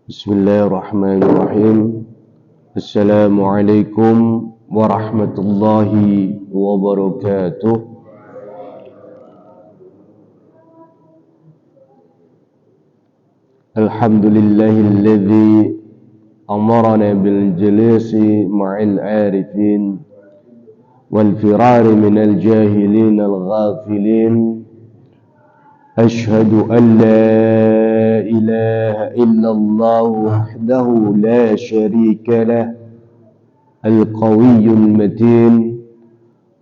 Bismillahirrahmanirrahim. Assalamualaikum warahmatullahi wabarakatuh. Alhamdulillahilladzi amarana bil jalisi ma'al arifin wal firari minal jahilin al ghafilin. أشهد أن لا إله إلا الله وحده لا شريك له القوي المتين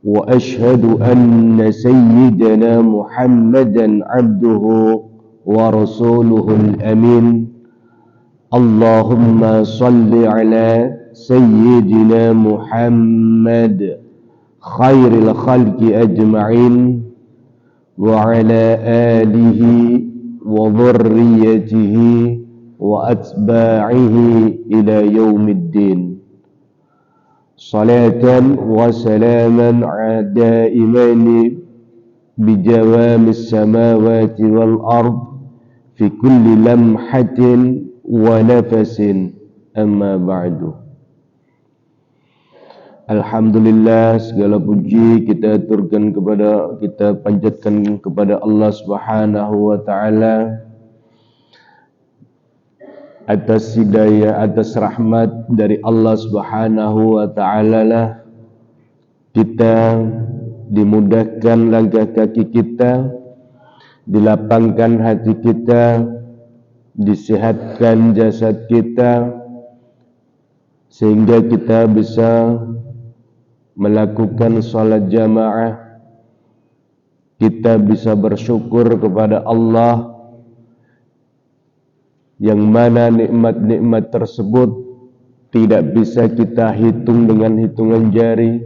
وأشهد أن سيدنا محمدا عبده ورسوله الأمين اللهم صل على سيدنا محمد خير الخلق أجمعين وعلى آله وذريته وأتباعه إلى يوم الدين صلاة وسلاما دائمين بجوام السماوات والأرض في كل لمحة ونفس أما بعد. Alhamdulillah, segala puji kita panjatkan kepada Allah Subhanahu wa taala atas hidayah, atas rahmat dari Allah Subhanahu wa taala lah kita dimudahkan langkah kaki kita, dilapangkan hati kita, disehatkan jasad kita sehingga kita bisa melakukan salat jamaah, kita bisa bersyukur kepada Allah yang mana nikmat-nikmat tersebut tidak bisa kita hitung dengan hitungan jari,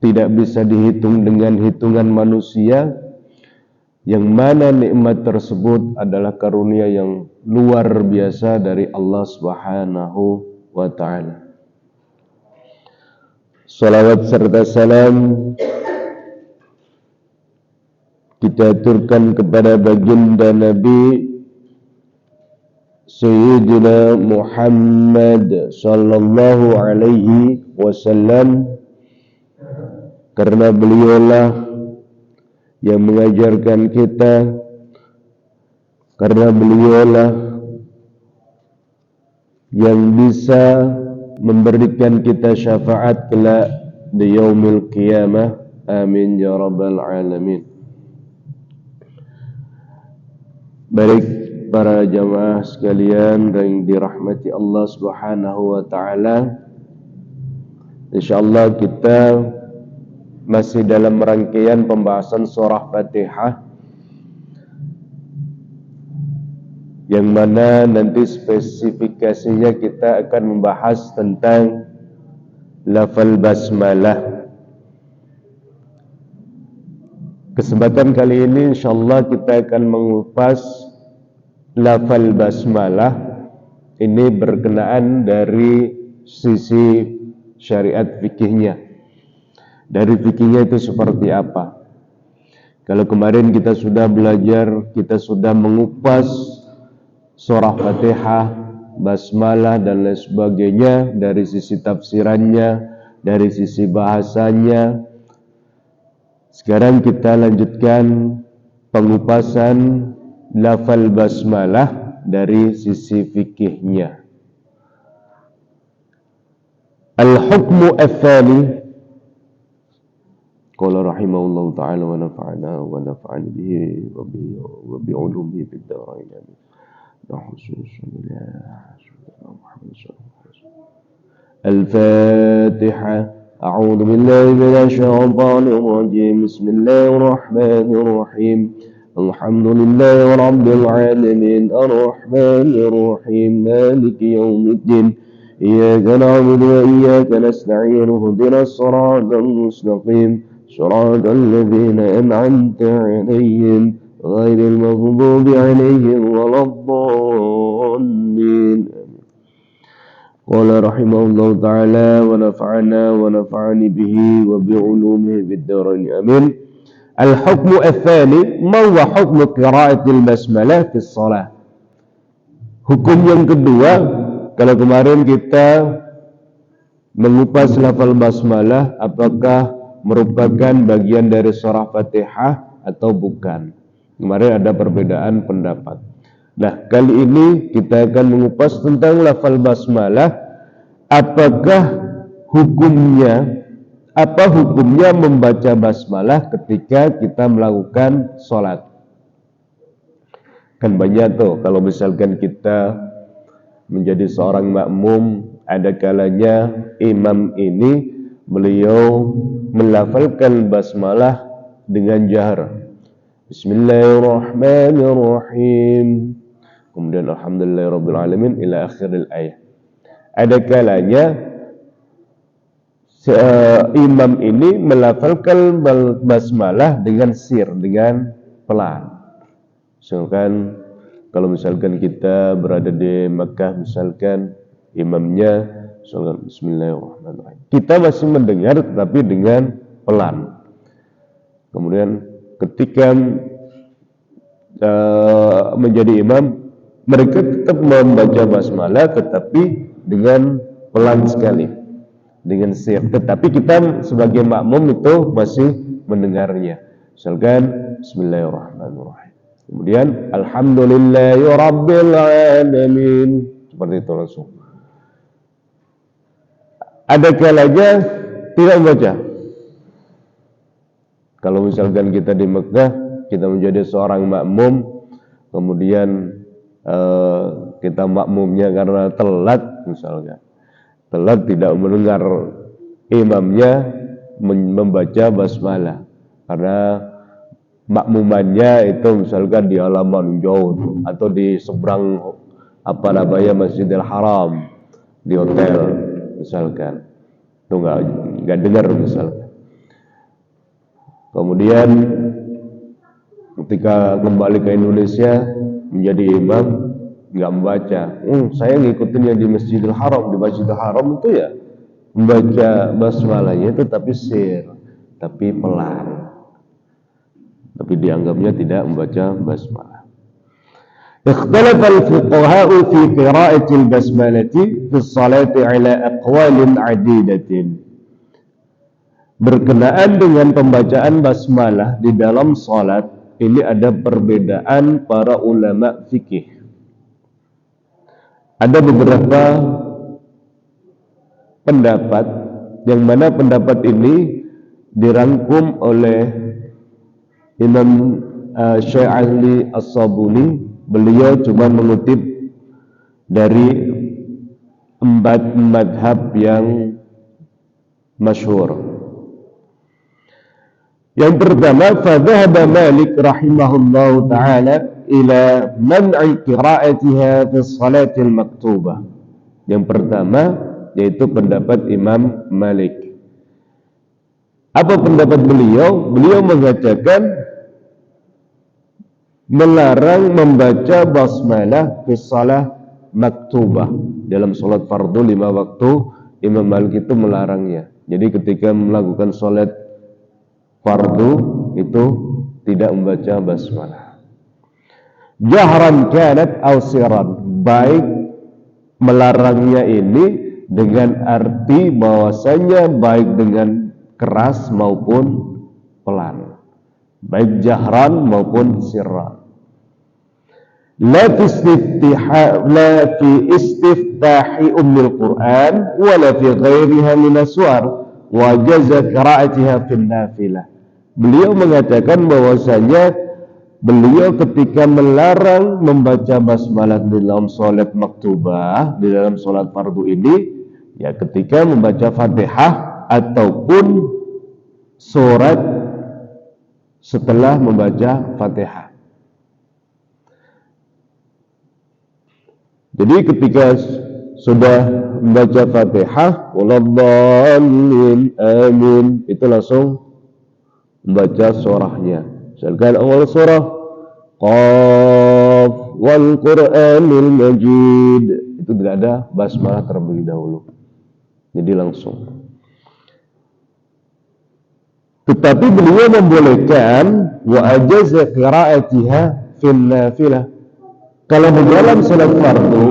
tidak bisa dihitung dengan hitungan manusia, yang mana nikmat tersebut adalah karunia yang luar biasa dari Allah Subhanahu wa ta'ala. Salawat serta salam kita aturkan kepada baginda Nabi Sayyidina Muhammad sallallahu alaihi wasallam, karena beliaulah yang mengajarkan kita, karena beliaulah yang bisa memberikan kita syafaat kelak di yaumil qiyamah. Amin ya rabbal alamin. Baik para jamaah sekalian yang dirahmati Allah Subhanahu wa taala, insyaallah kita masih dalam rangkaian pembahasan surah Fatihah, yang mana nanti spesifikasinya kita akan membahas tentang lafal basmalah. Kesempatan kali ini insyaallah kita akan mengupas lafal basmalah ini berkenaan dari sisi syariat fikihnya. Dari fikihnya itu seperti apa? Kalau kemarin kita sudah belajar, kita sudah mengupas surah Fatihah, basmalah dan lain sebagainya dari sisi tafsirannya, dari sisi bahasanya. Sekarang kita lanjutkan pengupasan lafal basmalah dari sisi fikihnya. Al-hukmu al-thani, qala rahimahullahu ta'ala wa nafa'ana bihi wa bi'ulumihi fid dharain. الفاتحة. أعوذ بالله من الشيطان الرجيم. بسم الله الرحمن الرحيم. الحمد لله رب العالمين الرحمن الرحيم مالك يوم الدين إياك نعبد وإياك نستعين اهدنا الصراط المستقيم Shiratal ladzina an'amta 'alaihim ghairil maghdubi 'alaihim waladdallin. Qala rahimahullahu ta'ala wa nafa'ana wa nafa'ani bihi wa bi'ulumihi bid-darain amin. Al-hukmu ats-tsani ma huwa hukmu qira'atil basmalah fi shalah. Hukum yang kedua, kalau kemarin kita mengupas lafal basmalah apakah merupakan bagian dari surah Fatihah atau bukan. Kemarin ada perbedaan pendapat. Nah, kali ini kita akan mengupas tentang lafal basmalah. Apakah hukumnya, apa hukumnya membaca basmalah ketika kita melakukan sholat? Kan banyak tuh, kalau misalkan kita menjadi seorang makmum, ada kalanya imam ini beliau melafalkan basmalah dengan jahar. Bismillahirrahmanirrahim. Kemudian alhamdulillahirrabbilalamin ila akhiril ayat. Ada kalanya imam ini melafalkan basmalah dengan sir, dengan pelan. Misalkan kalau misalkan kita berada di Makkah, misalkan imamnya misalkan bismillahirrahmanirrahim, kita masih mendengar tetapi dengan pelan. Kemudian ketika menjadi imam, mereka tetap membaca basmalah tetapi dengan pelan sekali, dengan sir. Tetapi kita sebagai makmum itu masih mendengarnya. Misalkan bismillahirrahmanirrahim, kemudian alhamdulillahirabbil alamin, seperti itu langsung. Ada kalanya tidak membaca. Kalau misalkan kita di Mekah, kita menjadi seorang makmum, kemudian kita makmumnya karena telat, misalnya telat tidak mendengar imamnya membaca basmalah karena makmumannya itu misalkan di halaman jauh atau di seberang Masjidil Haram, di hotel misalkan, itu nggak dengar misalkan. Kemudian ketika kembali ke Indonesia menjadi imam, nggak membaca. Saya ngikutin yang di Masjidil Haram. Di Masjidil Haram itu ya membaca basmalahnya itu tapi sir, tapi pelan. Tapi dianggapnya tidak membaca basmalah. Ikhtalafa al-fuqaha'u fi qira'ati al-basmalati fi as-salati 'ala aqwalin 'adidatin. Berkenaan dengan pembacaan basmalah di dalam salat, ini ada perbedaan para ulama fikih. Ada beberapa pendapat yang mana pendapat ini dirangkum oleh Imam Syai'ali As-Sabuni. Beliau cuma mengutip dari 4 madhab yang masyhur. Yang pertama, fadhahaba Malik rahimahullahu ta'ala ila man'i qira'atiha fi salatil maktubah. Yang pertama yaitu pendapat Imam Malik. Apa pendapat beliau? Beliau mengatakan melarang membaca basmalah fi salah maktubah. Dalam salat fardu 5 waktu, Imam Malik itu melarangnya. Jadi ketika melakukan salat fardu itu tidak membaca basmalah. Jahran kanat aw siran, baik melarangnya ini dengan arti bahwasanya baik dengan keras maupun pelan, baik jahran maupun sirran. La fi istiftahi ummil Quran wala fi ghairiha min aswar wa jaza qira'atiha fil nafilah. Beliau mengatakan bahwasanya beliau ketika melarang membaca basmalah di dalam salat maktubah, di dalam salat fardu ini, ya ketika membaca Fatihah ataupun surat setelah membaca Fatihah. Jadi ketika sudah membaca Fatihah, waladdallin amin, itu langsung membaca surahnya. Misalkan awal surah Qaf wal Qur'anil Majid, itu tidak ada basmalah terlebih dahulu. Jadi langsung. Tetapi beliau membolehkan wa ajaza qira'atiha fil nafilah. Kalau di dalam salat fardu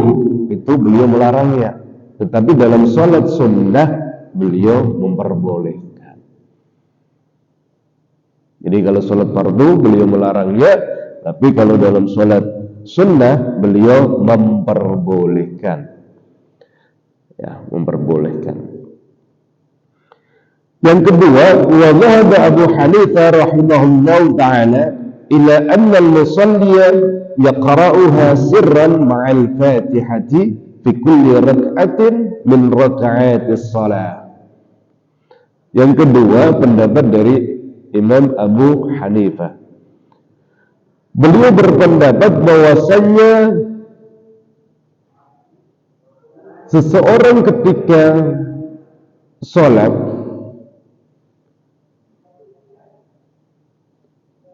itu beliau melarangnya, tetapi dalam salat sunnah beliau memperbolehkan. Jadi kalau salat fardu beliau melarangnya, tapi kalau dalam salat sunnah beliau memperbolehkan. Ya, memperbolehkan. Yang kedua, wa dhahaba Abu Hanifah rahimahullah ta'ala ila anna al-musalliya yaqra'uha sirran ma'al fatihati fi kulli rak'atin min raka'atis salat. Yang kedua, pendapat dari Imam Abu Hanifah. Beliau berpendapat bahwasanya seseorang ketika sholat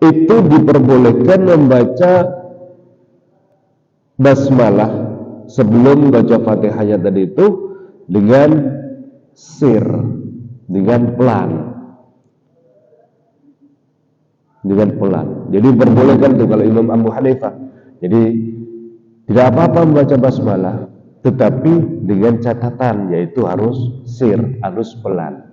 itu diperbolehkan membaca basmalah sebelum baca Fatihahnya tadi itu dengan sir, dengan pelan. Dengan pelan. Jadi diperbolehkan itu kalau Imam Abu Hanifah. Jadi tidak apa-apa membaca basmalah, tetapi dengan catatan, yaitu harus sir, harus pelan.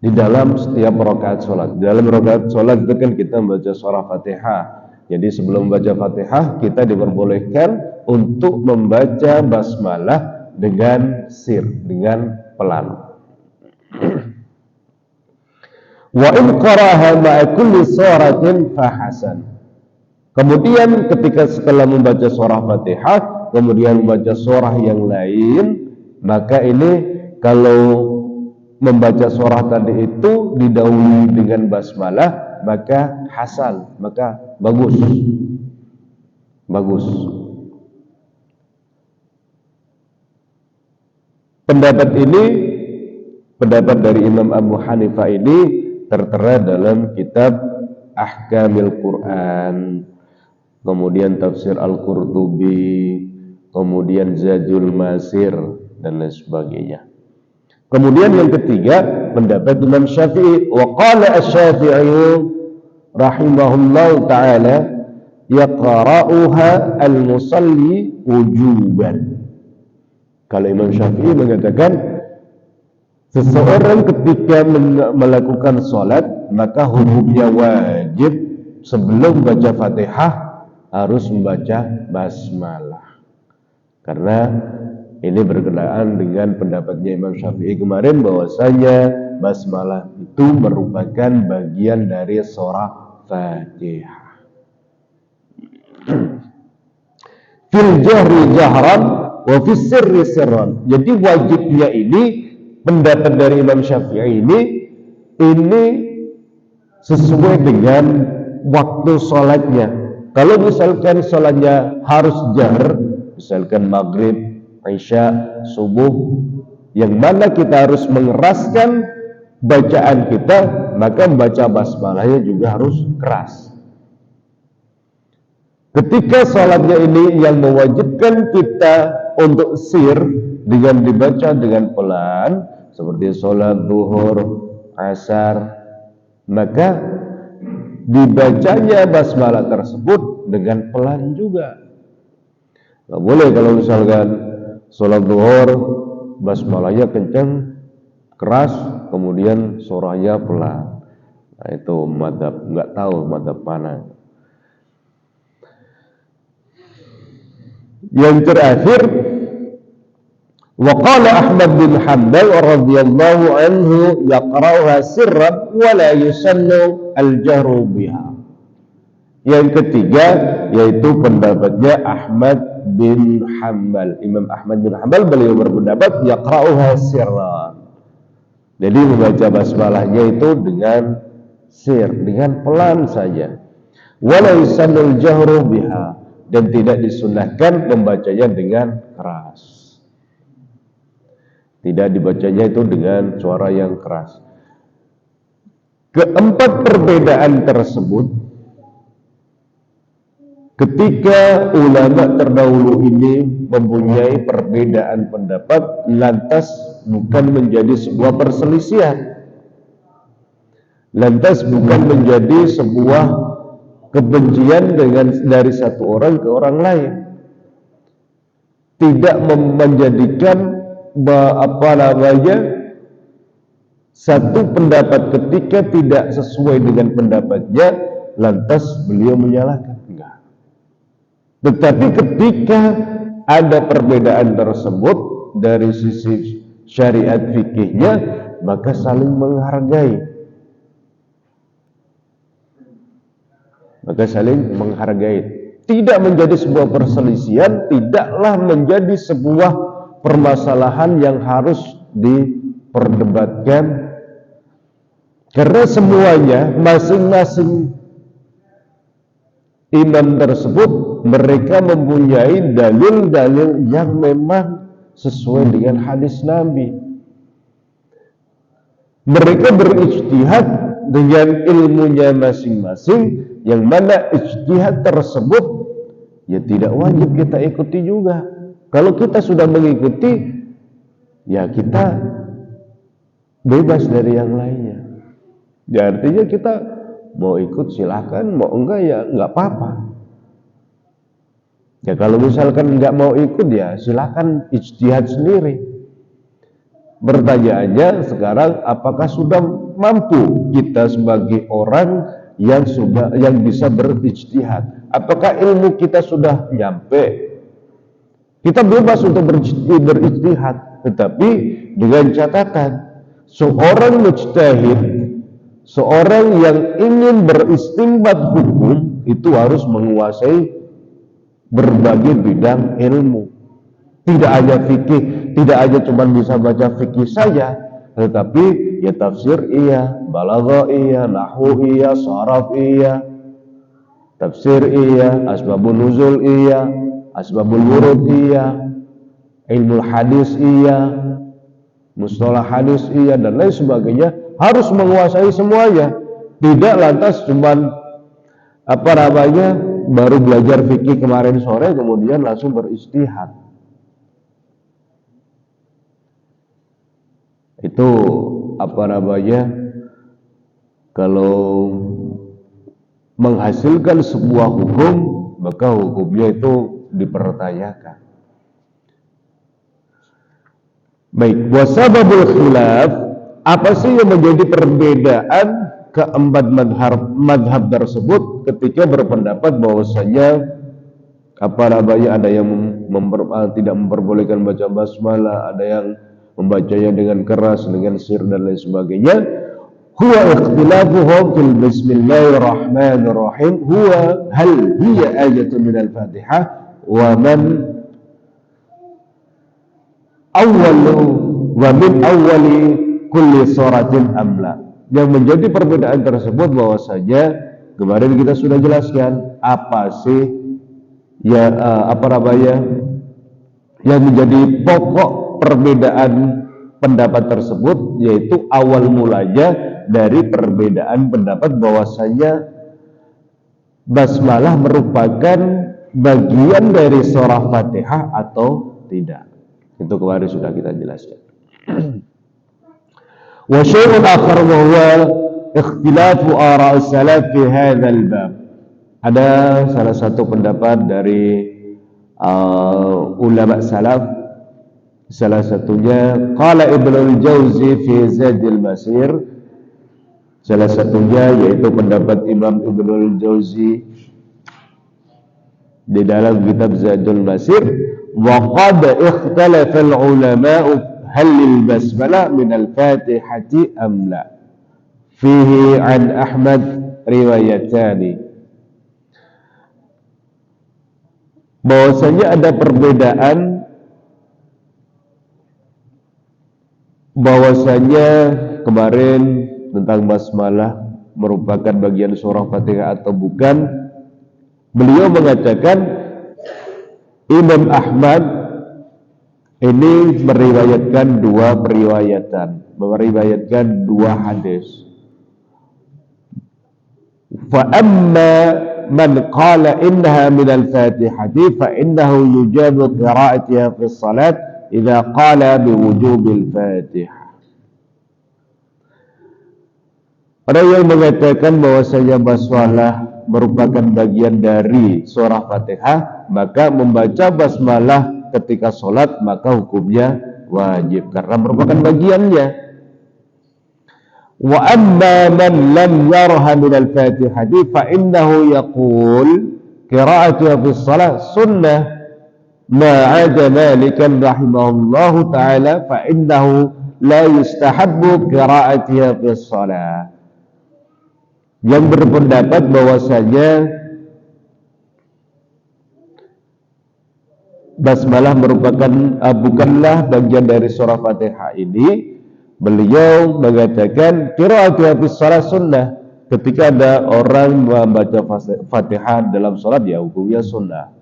Di dalam setiap rakaat sholat. Di dalam rakaat sholat itu kan kita membaca surah Fatihah. Jadi sebelum membaca Fatihah kita diperbolehkan untuk membaca basmalah dengan sir, dengan pelan. Wa in qara'aha ma'a kulli suratin fahasan. Kemudian ketika setelah membaca surah Fatihah, kemudian membaca surah yang lain, maka ini kalau membaca surah tadi itu didahului dengan basmalah, maka hasan, maka bagus. Bagus. Pendapat ini, pendapat dari Imam Abu Hanifah ini tertera dalam kitab Ahkamil Quran, kemudian Tafsir Al-Qurtubi, kemudian Zadul Masir, dan lain sebagainya. Kemudian yang ketiga, pendapat Imam Syafi'i. Wa qala asy-Syafi'i rahimahullahu ta'ala yaqra'uha al-musalli wujuban. Kalau Imam Syafi'i mengatakan seseorang ketika melakukan salat maka hukumnya wajib sebelum baca Fatihah harus membaca basmalah. Karena ini berkenaan dengan pendapatnya Imam Syafi'i kemarin bahwasanya basmalah itu merupakan bagian dari surah Fatihah. Fil jahri jahran wa fis sirri sirran. Jadi wajibnya ini, pendapat dari Imam Syafi'i ini sesuai dengan waktu sholatnya. Kalau misalkan sholatnya harus jahr, misalkan maghrib, Isya, subuh, yang mana kita harus mengeraskan bacaan kita, maka membaca basmalahnya juga harus keras. Ketika sholatnya ini yang mewajibkan kita untuk sir dengan dibaca dengan pelan, seperti sholat zuhur, asar, maka dibacanya basmalah tersebut dengan pelan juga. Nggak boleh kalau misalkan sholat zuhur basmalahnya kencang, keras, kemudian surahnya pelan. Nah, itu madzhab, nggak tahu madzhab mana. Yang terakhir, wa qala Ahmad bin Hanbal radhiyallahu anhu yaqra'uha sirran wa la yusannu al-jahru biha. Yang ketiga yaitu pendapatnya Ahmad bin Hanbal. Imam Ahmad bin Hanbal beliau berpendapat yaqra'uha sirran. Jadi membaca basmalahnya itu dengan sir, dengan pelan saja. Wa la yusannu al-jahru biha, dan tidak disunahkan membacanya dengan keras. Tidak dibacanya itu dengan suara yang keras. Keempat perbedaan tersebut, ketika ulama terdahulu ini mempunyai perbedaan pendapat, lantas bukan menjadi sebuah perselisihan, lantas bukan menjadi sebuah kebencian dari satu orang ke orang lain, tidak menjadikan satu pendapat ketika tidak sesuai dengan pendapatnya lantas beliau menyalahkan, enggak. Tetapi ketika ada perbedaan tersebut dari sisi syariat fikihnya, maka saling menghargai, tidak menjadi sebuah perselisihan, tidaklah menjadi sebuah permasalahan yang harus diperdebatkan, karena semuanya, masing-masing imam tersebut mereka mempunyai dalil-dalil yang memang sesuai dengan hadis Nabi. Mereka berijtihad dengan ilmunya masing-masing, yang mana ijtihad tersebut ya tidak wajib kita ikuti juga. Kalau kita sudah mengikuti, ya kita bebas dari yang lainnya. Ya artinya kita mau ikut silahkan, mau enggak ya enggak apa-apa. Ya kalau misalkan enggak mau ikut ya silahkan ijtihad sendiri. Pertanyaannya sekarang, apakah sudah mampu kita sebagai orang yang bisa berijtihad? Apakah ilmu kita sudah nyampe? Kita bebas untuk berijtihad, tetapi dengan catatan seorang mujtahid, seorang yang ingin beristinbat hukum itu harus menguasai berbagai bidang ilmu. Tidak hanya fikih, tidak hanya cuma bisa baca fikih saja, tetapi ya tafsir iya, balaghah iya, nahwu iya, sharaf iya, tafsir iya, asbabun nuzul iya, asbabul wurud iya, ilmu hadis iya, mustalah hadis iya, dan lain sebagainya. Harus menguasai semuanya. Tidak lantas cuman baru belajar fikih kemarin sore kemudian langsung berijtihad. Itu kalau menghasilkan sebuah hukum, maka hukumnya itu dipertanyakan. Baik, wasababul khilaf, apa sih yang menjadi perbedaan keempat madhab tersebut ketika berpendapat bahwasanya ada yang tidak memperbolehkan baca basmalah, ada yang membacanya dengan keras, dengan sir dan lain sebagainya. Huwa ikhtilafuhum fil bismillahirrahmanirrahim huwa hal hiya ayatun minal Fatihah wa min awwali kulli suratin amla. Yang menjadi perbedaan tersebut bahwasanya kemarin kita sudah jelaskan apa sih yang menjadi pokok perbedaan pendapat tersebut, yaitu awal mulanya dari perbedaan pendapat bahwasanya basmalah merupakan bagian dari surah Fatihah atau tidak. Itu kemarin sudah kita jelaskan. Wa syai'un akhar wa huwa ikhtilafu ara' salaf fi hadzal bab. Ada salah satu pendapat dari ulama salaf, salah satunya qala Ibnul Jauzi fi Zadil Masir, salah satunya yaitu pendapat Imam Ibnul Jauzi di dalam kitab Zadul Masir, wa qad ikhtalafa al-ulama'u hal lil basmalah min al-Fatihati am la, fihi an Ahmad riwayatani. Bahwasanya ada perbedaan bahwasanya kemarin tentang basmalah merupakan bagian surah Fatihah atau bukan. Beliau mengatakan Imam Ahmad ini meriwayatkan dua hadis. Fa amma man qala innaha min al-Fatihati fa innahu yujabu qira'atiha fi salat idza qala bi wujubil Fatihah. Orang yang mengatakan bahwasanya basmalah merupakan bagian dari surah Fatihah, maka membaca basmalah ketika sholat maka hukumnya wajib karena merupakan bagiannya. Wa amma man lam yarha min al-Fatihati fa innahu yaqul qira'atuha fi shalah sunnah ma 'ada Malikan rahimahullahu ta'ala fa innahu la yustahabbu qira'atuha fi shalah. Yang berpendapat bahwasanya basmalah merupakan bukanlah bagian dari surah Fatihah ini, beliau mengatakan qira'atuha fi shalah sunnah. Ketika ada orang membaca Fatihah dalam salat, ya hukumnya sunnah,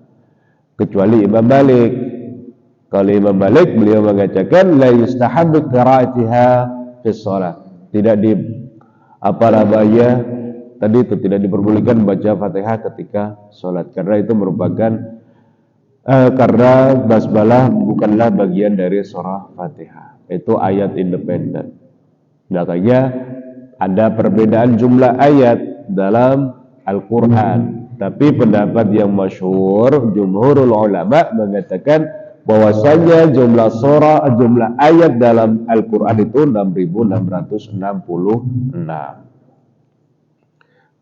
kecuali Imam Malik. Kalau Imam Malik, beliau mengatakan la yustahabbu qira'atiha fi shalah, tidak di tadi itu tidak diperbolehkan membaca Fatihah ketika sholat karena itu merupakan karena basmalah bukanlah bagian dari surah Fatihah, itu ayat independen. Makanya ada perbedaan jumlah ayat dalam Al-Quran, tapi pendapat yang masyhur jumhurul ulama mengatakan bahwasanya jumlah ayat dalam Al-Quran itu 6.666.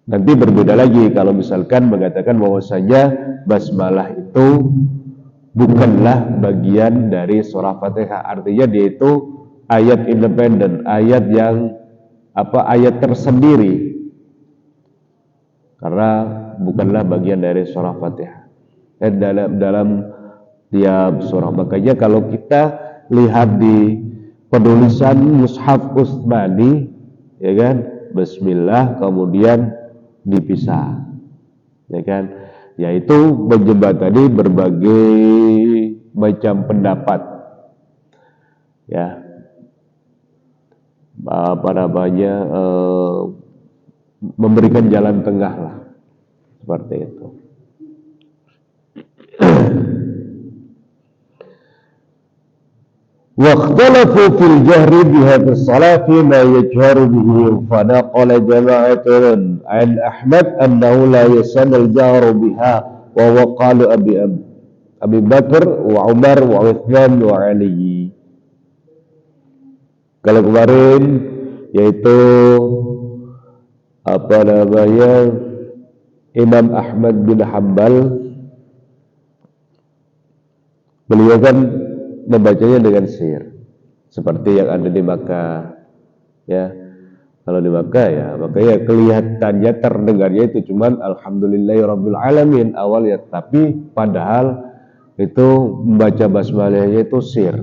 Nanti berbeda lagi kalau misalkan mengatakan bahwasanya basmalah itu bukanlah bagian dari surah Fatihah, artinya dia itu ayat independen, ayat yang ayat tersendiri karena bukanlah bagian dari surah Fatihah. Dan dalam tiap surah, makanya kalau kita lihat di penulisan Mushaf Utsmani, ya kan, Bismillah kemudian dipisah, ya kan, yaitu menjembatani berbagai macam pendapat, ya, memberikan jalan tengah lah, seperti itu. واختلفوا في الجهر بها في الصلاة فيما يجهر به فنقل جماعة عن أحمد أنه لا يسن الجهر بها وهو قال أبي بكر وعمر وعثمان وعلي. Kalau kemarin yaitu Imam Ahmad bin Hanbal, beliau kan membacanya dengan sir seperti yang ada di Makkah, ya. Kalau di Makkah, ya, makanya kelihatannya terdengarnya itu cuman alhamdulillahirabbil alamin awal, ya, tapi padahal itu membaca basmalahnya itu sir,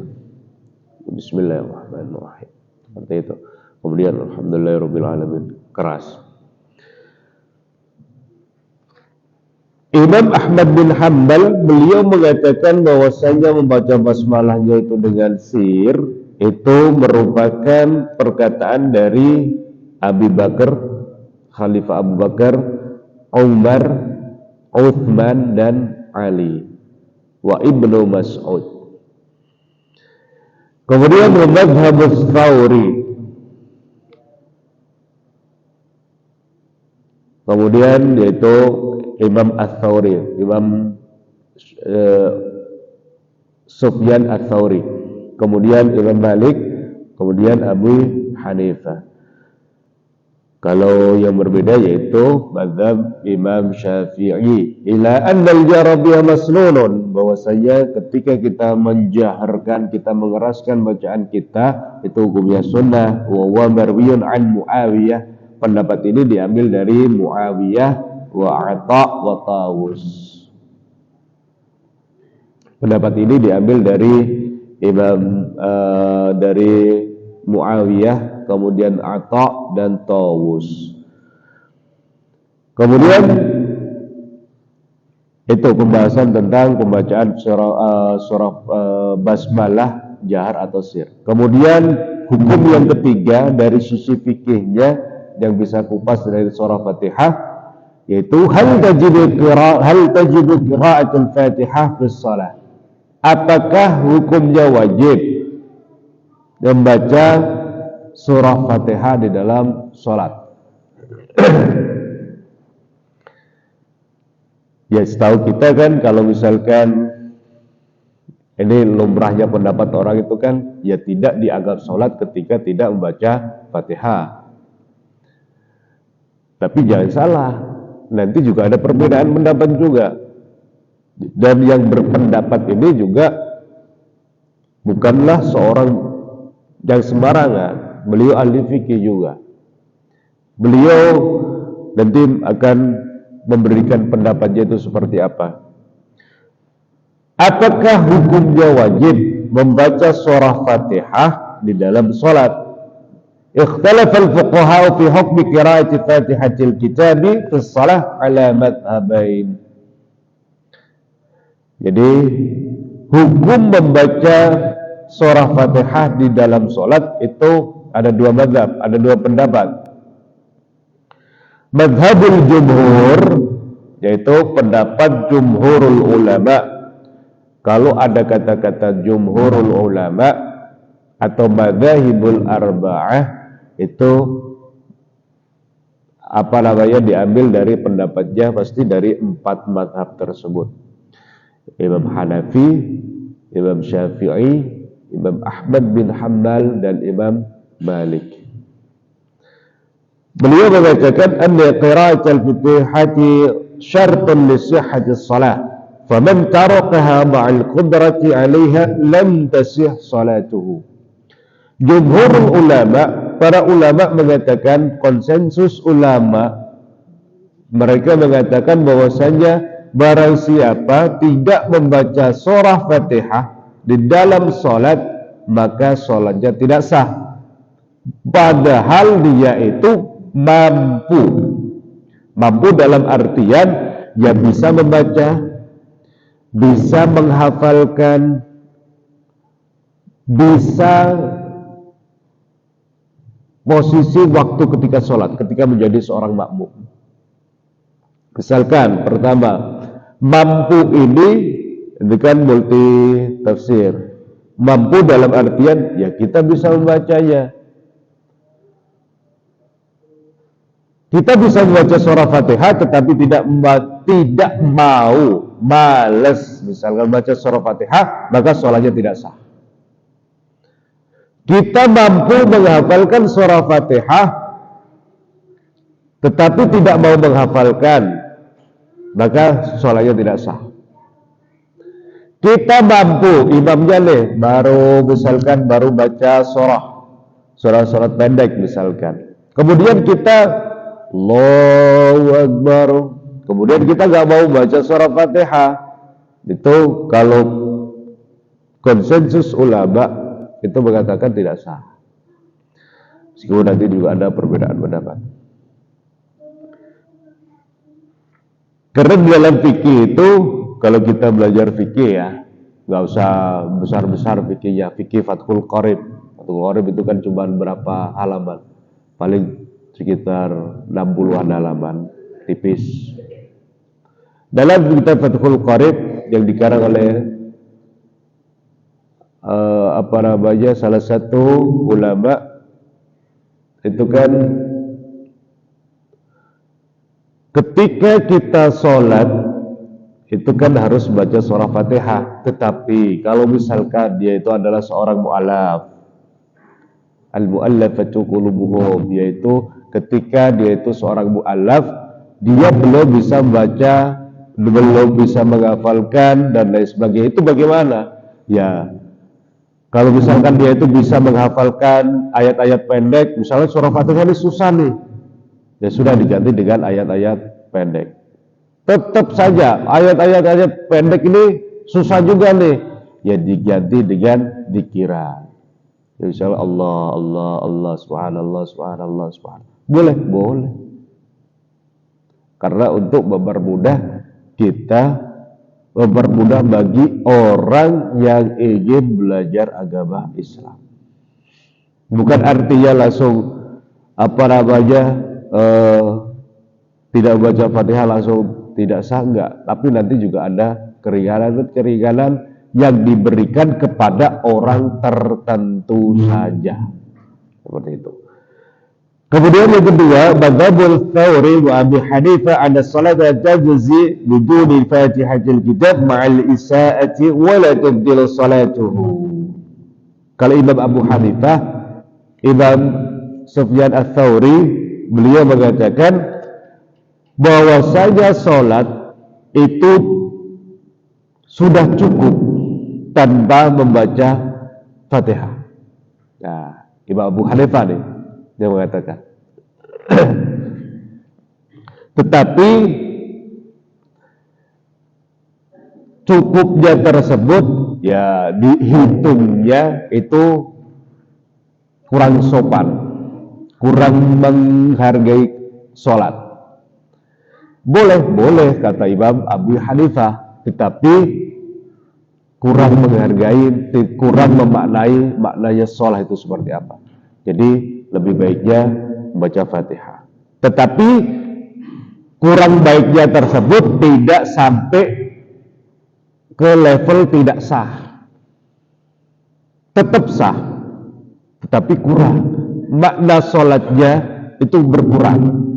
bismillahirrahmanirrahim, seperti itu. Kemudian alhamdulillahirabbil alamin keras. Imam Ahmad bin Hanbal, beliau mengatakan bahwasanya membaca basmalahnya itu dengan sir itu merupakan perkataan dari Abu Bakar, Khalifah Abu Bakar, Umar, Uthman dan Ali, wa Ibnu Mas'ud. Kemudian mazhab Tsauri, kemudian yaitu Imam Ats-Tsauri, Imam Sufyan Ats-Tsauri, kemudian Imam Malik, kemudian Abu Hanifah. Kalau yang berbeda yaitu mazhab Imam Syafi'i, ila annal jahra biha masnunun, bahwasanya ketika kita menjaharkan, kita mengeraskan bacaan kita itu hukumnya sunnah. Wa huwa marwiyun an Muawiyah, pendapat ini diambil dari Muawiyah wa Atha wa Tawus. Pendapat ini diambil dari dari Muawiyah, kemudian Atha dan Tawus. Kemudian itu pembahasan tentang pembacaan surah basmalah jahar atau sir. Kemudian hukum yang ketiga dari sisi fikihnya yang bisa kupas dari surah Fatihah, yaitu hal tajibu qira'atul Fatihah fi shalah. Apakah hukumnya wajib membaca surah Fatihah di dalam salat? Ya, setahu kita kan kalau misalkan ini lumrahnya pendapat orang itu kan, ya tidak dianggap sholat ketika tidak membaca Fatihah. Tapi jangan salah, nanti juga ada perbedaan pendapat juga. Dan yang berpendapat ini juga bukanlah seorang yang sembarangan. Beliau ahli fikih juga. Beliau nanti akan memberikan pendapatnya itu seperti apa. Apakah hukumnya wajib membaca surah Fatihah di dalam salat? Ikhtalafa al-fuqaha fi hukmi qira'ati Fatihatil Kitabi fi shalah ala madhhabain. Jadi hukum membaca surah Fatihah di dalam salat itu ada dua mazhab, ada dua pendapat. Mazhabul jumhur, yaitu pendapat jumhurul ulama. Kalau ada kata-kata jumhurul ulama atau madzhabul arba'ah, itu diambil dari pendapatnya pasti dari 4 mazhab tersebut. Imam Hanafi, Imam Syafi'i, Imam Ahmad bin Hanbal, dan Imam Malik. Beliau mengatakan anna qira'atul Fatihati syartun li sihhati shalah. Faman tarakaha ma'al qudrati 'alaiha lam tasih salatuhu. Jumhur ulama, para ulama mengatakan, konsensus ulama, mereka mengatakan bahwasanya barang siapa tidak membaca surah Fatihah di dalam salat, maka salatnya tidak sah. Padahal dia itu mampu dalam artian ya bisa membaca, bisa menghafalkan, bisa posisi waktu ketika sholat, ketika menjadi seorang makmum. Misalkan pertama, mampu ini kan multi tafsir. Mampu dalam artian ya kita bisa membacanya. Kita bisa membaca surah Fatihah tetapi tidak mau, malas misalkan baca surah Fatihah, maka sholatnya tidak sah. Kita mampu menghafalkan surah Fatihah tetapi tidak mau menghafalkan, maka sholatnya tidak sah. Kita mampu, imamnya baru baca surah pendek misalkan. Kemudian kita Allahu Akbar, kemudian kita nggak mau baca surah Fatihah, itu kalau konsensus ulama itu mengatakan tidak sah. Meskipun nanti juga ada perbedaan pendapat. Karena di dalam fikih itu, kalau kita belajar fikih ya, nggak usah besar-besar fikihnya. Fikih Fathul Qorib. Fathul Qorib itu kan cuma berapa halaman, paling sekitar 60-an halaman, tipis. Dalam kitab Fathul Qorib yang dikarang oleh salah satu ulama, itu kan ketika kita sholat itu kan harus baca surah Fatihah. Tetapi kalau misalkan dia itu adalah seorang mu'allaf, al-mu'allafatu qulubuhum, yaitu ketika dia itu seorang mu'allaf, dia belum bisa membaca, belum bisa menghafalkan dan lain sebagainya. Itu bagaimana? Ya, kalau misalkan dia itu bisa menghafalkan ayat-ayat pendek, misalnya surah Fatihah ini susah nih, ya sudah diganti dengan ayat-ayat pendek. Tetap saja ayat-ayat pendek ini susah juga nih, ya diganti dengan dzikiran. Ya misalnya Allah, subhanallah, boleh. Karena untuk mempermudah bagi orang yang ingin belajar agama Islam. Bukan artinya langsung tidak membaca Fatihah langsung tidak sah, enggak, tapi nanti juga ada keringanan yang diberikan kepada orang tertentu saja, seperti itu. Kemudian yang kedua, madzhabul Tsauri wa Abi Hanifah anna salata tajzi biduni Fatihatil kitab ma'al isaati wa la tubdilu salatuhu. Kalau Imam Abu Hanifah, Imam Sufyan Ats-Tsauri, beliau mengatakan bahwasanya salat itu sudah cukup tanpa membaca Fatihah. Nah, Imam Abu Hanifah nih yang mengatakan. Tetapi cukupnya tersebut ya dihitungnya itu kurang sopan, kurang menghargai sholat. Boleh kata Imam Abu Hanifah, tetapi kurang menghargai, kurang memaknai maknanya sholat itu seperti apa. Jadi lebih baiknya membaca Fatihah. Tetapi kurang baiknya tersebut tidak sampai ke level tidak sah. Tetap sah, tetapi kurang. Makna sholatnya itu berkurang.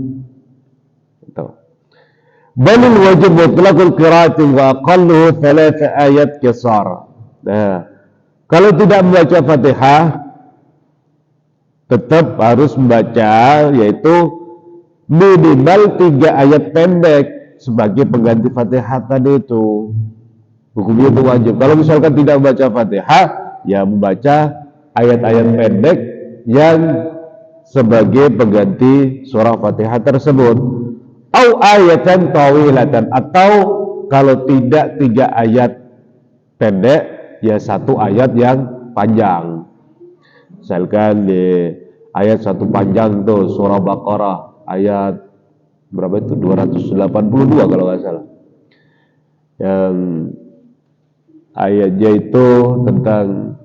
Balil wajib mutlaqul qiraati wa aqalluhu 3 ayat qisar. Nah, kalau tidak membaca Fatihah tetap harus membaca yaitu minimal 3 ayat pendek sebagai pengganti Fatihah tadi itu. Hukumnya itu wajib. Kalau misalkan tidak membaca Fatihah, ya membaca ayat-ayat pendek yang sebagai pengganti surah Fatihah tersebut. Au ayatan tawilatan, atau kalau tidak 3 ayat pendek, ya 1 ayat yang panjang. Misalkan di ayat 1 panjang tuh surah Baqarah ayat berapa itu, 282 kalau nggak salah, yang ayatnya itu tentang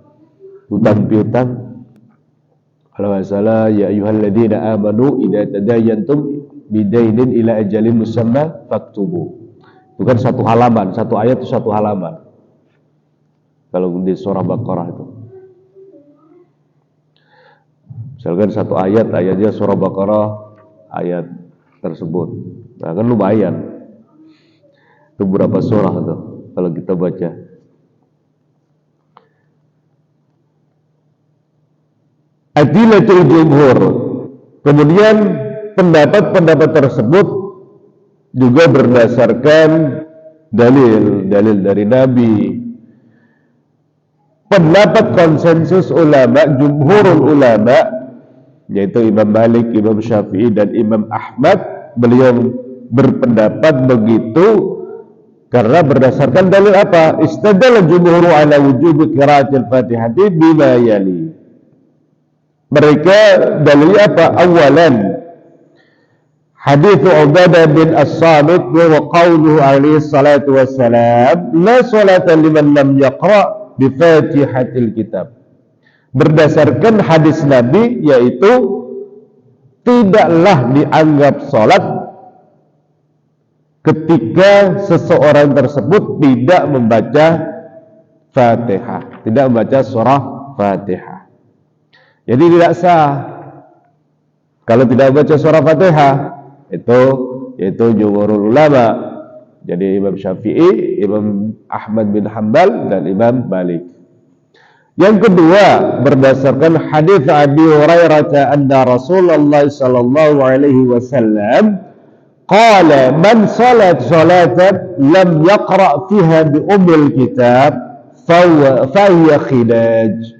hutang piutang, kalau nggak salah, ya ayyuhalladzina amanu idza tadayantum bidainin ila ajalin musamma faktubu. Itu kan 1 halaman, 1 ayat itu 1 halaman kalau di surah Baqarah itu. Misalkan 1 ayat, ayatnya surah Baqarah ayat tersebut, nah kan lumayan itu berapa surah tuh kalau kita baca. Adilatul jumhur. Kemudian pendapat-pendapat tersebut juga berdasarkan dalil dari Nabi. Pendapat konsensus ulama, jumhurul ulama, yaitu Imam Malik, Imam Syafi'i, dan Imam Ahmad, beliau berpendapat begitu karena berdasarkan dalil apa? Istadalla jumhuru ala wujubi qiraatil Fatihati bima yali. Mereka dalilnya apa? Awalan hadits Ubadah bin As-Samit wa qawluhu alaihi salatu wassalam la salata liman lam yaqra' bi Fatihatil kitab. Berdasarkan hadis Nabi, yaitu tidaklah dianggap salat ketika seseorang tersebut tidak membaca Fatihah, tidak membaca surah Fatihah. Jadi tidak sah kalau tidak membaca surah Fatihah. Itu yaitu jumhurul ulama. Jadi Imam Syafi'i, Imam Ahmad bin Hanbal, dan Imam Malik. Yang kedua, berdasarkan hadis Abi Hurairah anna Rasulullah sallallahu alaihi wasallam qala man salat salatan lam yaqra fiha bi ummil kitab fa hiya khidaj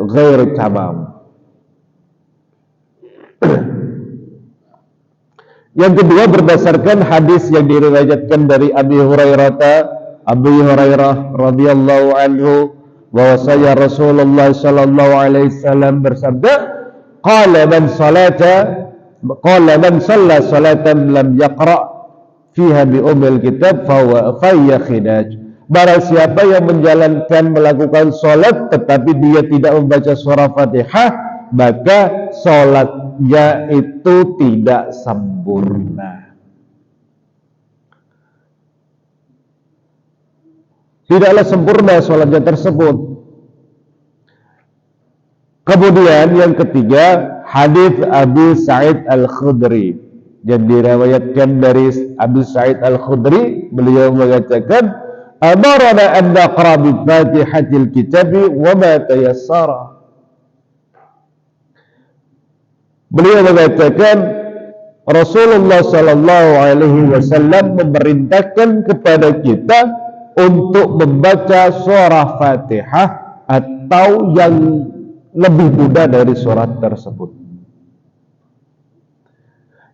ghair tamam. Yang kedua, berdasarkan hadis yang diriwayatkan dari Abi Hurairah radhiyallahu anhu, bahwasanya Rasulullah sallallahu alaihi wasallam bersabda, qala man shalla salatan lam yaqra fiha bi ummil kitab fa hiya khidaj. Barang siapa yang melakukan salat tetapi dia tidak membaca surah Fatihah, maka sholatnya itu tidak sempurna. Tidaklah sempurna sholatnya tersebut. Kemudian yang ketiga, hadis Abu Sa'id Al-Khudri yang diriwayatkan dari Abu Sa'id Al-Khudri, beliau mengatakan, amarana an naqra bi Fatihatil Kitabi wa ma tayassara. Beliau mengatakan Rasulullah sallallahu alaihi wasallam memerintahkan kepada kita untuk membaca surah Fatihah atau yang lebih mudah dari surat tersebut.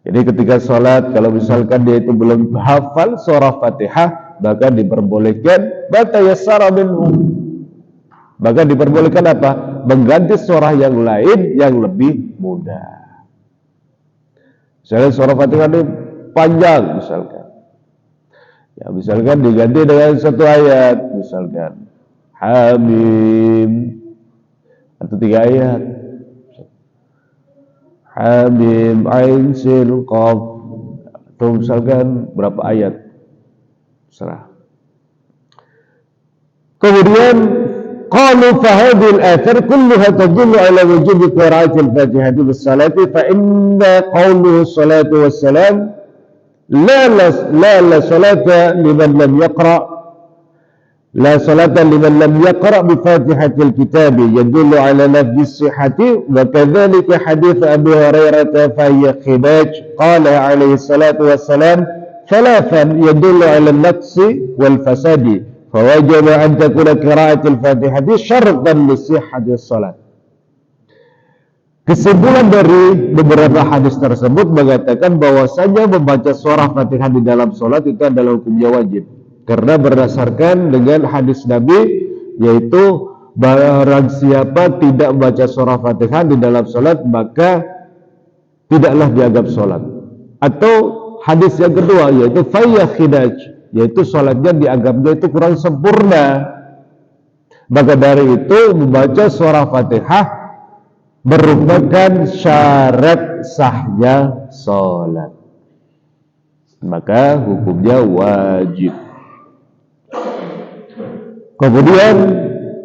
Jadi ketika sholat, kalau misalkan dia itu belum hafal surah Fatihah, maka diperbolehkan baca yassara minhu. Maka diperbolehkan apa? Mengganti surah yang lain yang lebih mudah. Misalnya surah Fatihah ini panjang misalkan. Ya misalkan diganti dengan satu ayat, misalkan Hamim, atau 3 ayat. Hamim, Ain, Sin, Qaf. Atau misalkan berapa ayat? Serah. Kemudian qalu fa hadhihi al-athar kulluha tadullu ala wujub qira'ati al-Fatihah fi as-salati fa inna qawluhu salatu wassalam la salata liman lam yaqra' لا صلاة لمن لم يقرأ بفاتحة الكتاب يدل على نفي الصحة وكذلك حديث أبي هريرة فهي خداج قال عليه الصلاة والسلام ثلاثا يدل على النقص والفساد فوجب أن تكون قراءة الفاتحة شرطا لصحة الصلاة. Kesimpulan dari beberapa hadis tersebut mengatakan bahwasanya membaca surah Fatihah di dalam sholat itu adalah hukumnya wajib. Karena berdasarkan dengan hadis Nabi, yaitu barang siapa tidak membaca surah Fatihah di dalam sholat, maka tidaklah dianggap sholat. Atau hadis yang kedua, yaitu fayya khidaj, yaitu sholatnya dianggapnya itu kurang sempurna. Maka dari itu membaca surah Fatihah merupakan syarat sahnya sholat. Maka hukumnya wajib. Kemudian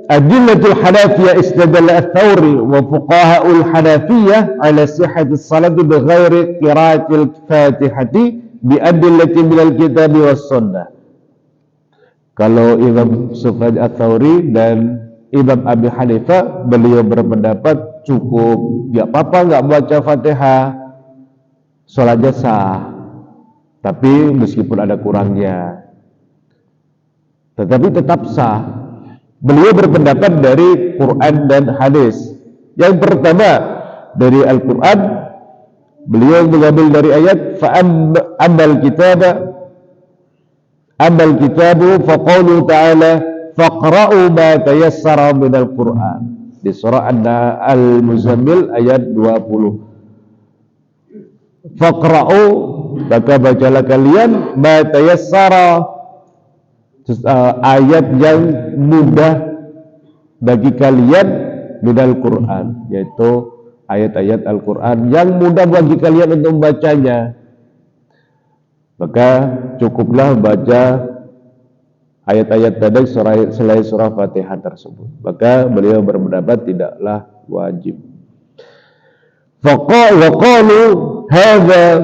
adillatul Hanafiyah istadalla ats-Tsauri wa fuqaha'ul Hanafiyah ala sihhati as-salati bi ghairi qira'atil Fatihati bi adillati minal kitabi was sunnah. Kalau Imam Sufyan ats-Tsauri dan Imam Abi Hanifah, beliau berpendapat cukup, enggak apa-apa enggak baca Fatihah, salatnya sah. Tapi meskipun ada kurangnya, tetapi tetap sah. Beliau berpendapat dari Quran dan hadis. Yang pertama dari Al-Quran, beliau mengambil dari ayat fa'ammal kitabu faqaulu ta'ala faqra'u ma tayassara minal Quran. Di surah Al-Muzammil ayat 20. Faqra'u, maka bacalah kalian ma tayassara, ayat yang mudah bagi kalian minal Quran, yaitu ayat-ayat Al-Quran yang mudah bagi kalian untuk membacanya. Maka cukuplah baca ayat-ayat tadi selain surah Fatihah tersebut. Maka beliau berpendapat tidaklah wajib. وقالوا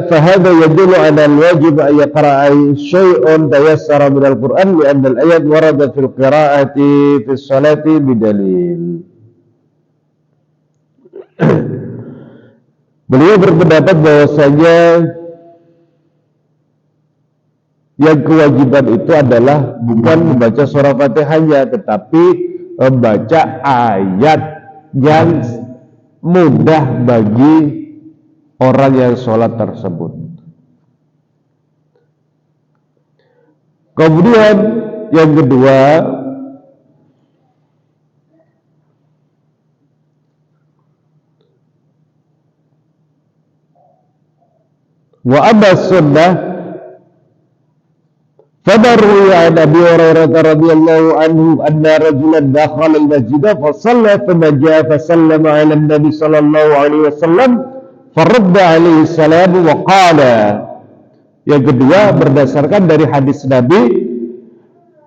فهذا يدل على الواجب أن يقرأ شيء تيسر من القرآن لأن الآيات ورد في القراءة في الصلاة بدليل. Beliau berpendapat bahwasanya yang kewajiban itu adalah bukan membaca surah Fatihahnya, tetapi membaca ayat yang mudah bagi orang yang sholat tersebut. Kemudian yang kedua, wa amma sunnah كما روي عن أبي هريرة رضي الله عنه أن رجلا دخل المسجد فصلى ثم جاء فسلم على النبي صلى الله عليه وسلم فرد عليه السلام وقال. Yang kedua berdasarkan dari hadis Nabi,